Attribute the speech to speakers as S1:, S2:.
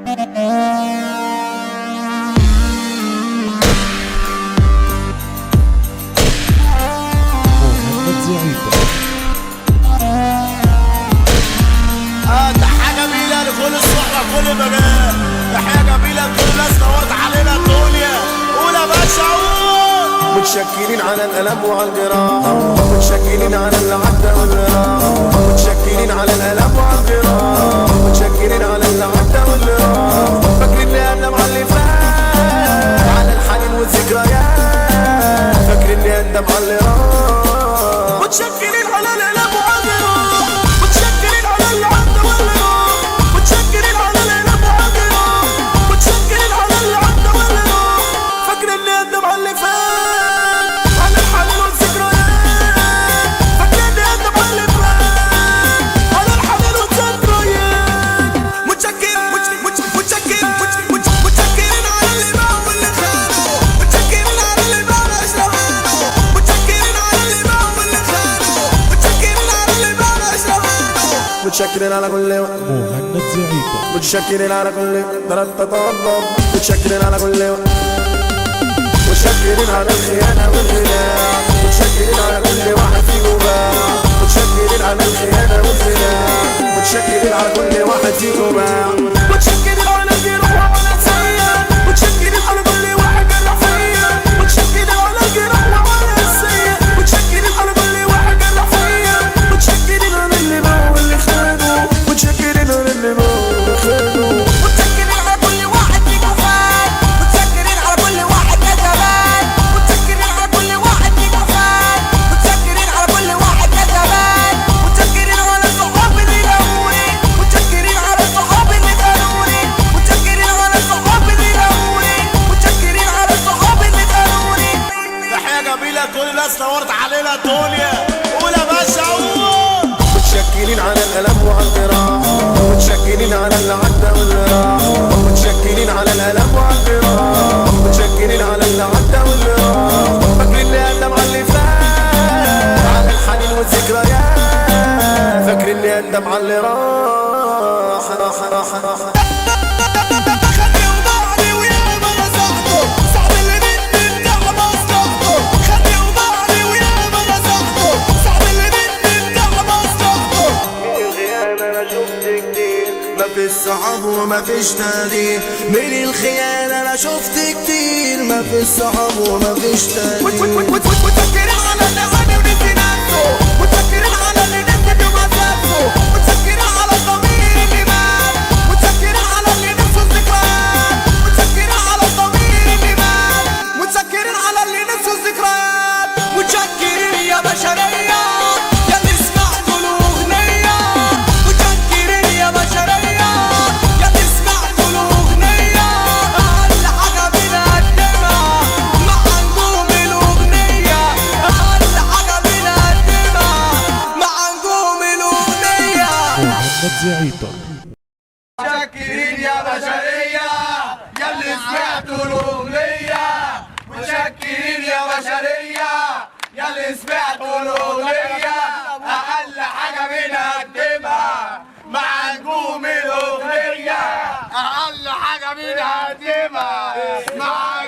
S1: تحية جميلة لكل الصحبة كل المجال، تحية جميلة لكل الناس نورت علينا الدنيا. قول يا باشا قول.
S2: متشكرين على الألم وعلى الجراح، متشكرين على اللي عدى واللي راح، متشكرين على الألم وعلى الجراح، متشكرين على اللي عدى واللي راح. فاكرين اللي قدم على اللي فات، على الحنين والذكريات، فاكرين اللي قدم على اللي راح.
S1: متشكرين على الألم وعلى الجراح، متشكرين على اللي عدى واللي راح، متشكرين على الألم وعلى الجراح، متشكرين على اللي عدى واللي راح. فاكرين اللي قدم على اللي فات، على الحنين والذكريات، فاكرين اللي قدم على اللي فات، على الحنين والذكريات. متشكرين متشكرين على اللي باع واللي خانوا، متشكرين على اللي باع أشرفانه، متشكرين على اللي باع واللي خانوا، متشكرين على اللي باع أشرفانه.
S2: متشكرين على كل وقت،
S3: مهند زعيطة.
S2: متشكرين على كل تطبب، متشكرين على كل وقت، متشكرين على الخيانة والخداع، متشكرين على كل واحد فيكم باع، متشكرين على الخيانة والخداع، متشكرين على كل واحد فيكم باع.
S1: متشكرين على الجراح وعلى السيئة، متشكرين على كل واحد جرح فيا، متشكرين على الجراح وعلى السيئة، متشكرين على كل واحد جرح فيا، متشكرين على اللي باعوا واللي خانوا،
S2: متشكرين على اللي باعوا واللي خانوا،
S1: متشكرين على كل واحد فيكم فات، متشكرين على كل واحد كذبان، متشكرين على كل واحد فيكم فات، متشكرين على كل واحد كذبان، متشكرين على الصحاب اللي لقوني، متشكرين على الصحاب اللي خانوني، متشكرين على الصحاب اللي لقوني، متشكرين على الصحاب اللي خانوني. تحية جميلة لكل الناس نورت علينا الدنيا. قول يا باشا قول.
S2: متشكرين على الألم وعلى الجراح، متشكرين على اللي عدى واللي راح، متشكرين على الألم وعلى الجراح، متشكرين على اللي عدى واللي راح. فاكرين اللي قدم على اللي فات، على الحنين والذكريات، فاكرين اللي قدم على اللي راح.
S1: خلي وبعدي وياما نصحته، صعب اللي مني بتاع مصلحته، خلي وبعدي وياما نصحته، صعب اللي مني بتاع مصلحته.
S2: من الخيانة أنا شفت كتير، مفيش صحاب ومفيش تقدير. من الخيانة أنا شفت كتير، مفيش صحاب ومفيش تقدير.
S1: متشكرين على اللي غني ونسي نفسه، متشكرين على اللي نسي ومسافته، متشكرين على الضمير اللي مات، متشكرين على اللي نسوا الذكريات، متشكرين على الضمير اللي مات، متشكرين على اللي نسوا الذكريات. متشكرين يا بشرية يا اللي سمعتوا الأغنية، متشكرين يا بشرية يا اللي سمعتوا الأغنية. أقل حاجة بنقدمها مع نجوم الأغنية، أقل حاجة بنقدمها مع نجوم الأغنية.
S3: مهند زعيطة.
S1: متشكرين يا بشرية يا اللي سمعتوا الأغنية، متشكرين يا بشرية يا اللي سمعتوا الأغنية. أقل حاجة بنقدمها مع نجوم الأغنية، أقل حاجة بنقدمها مع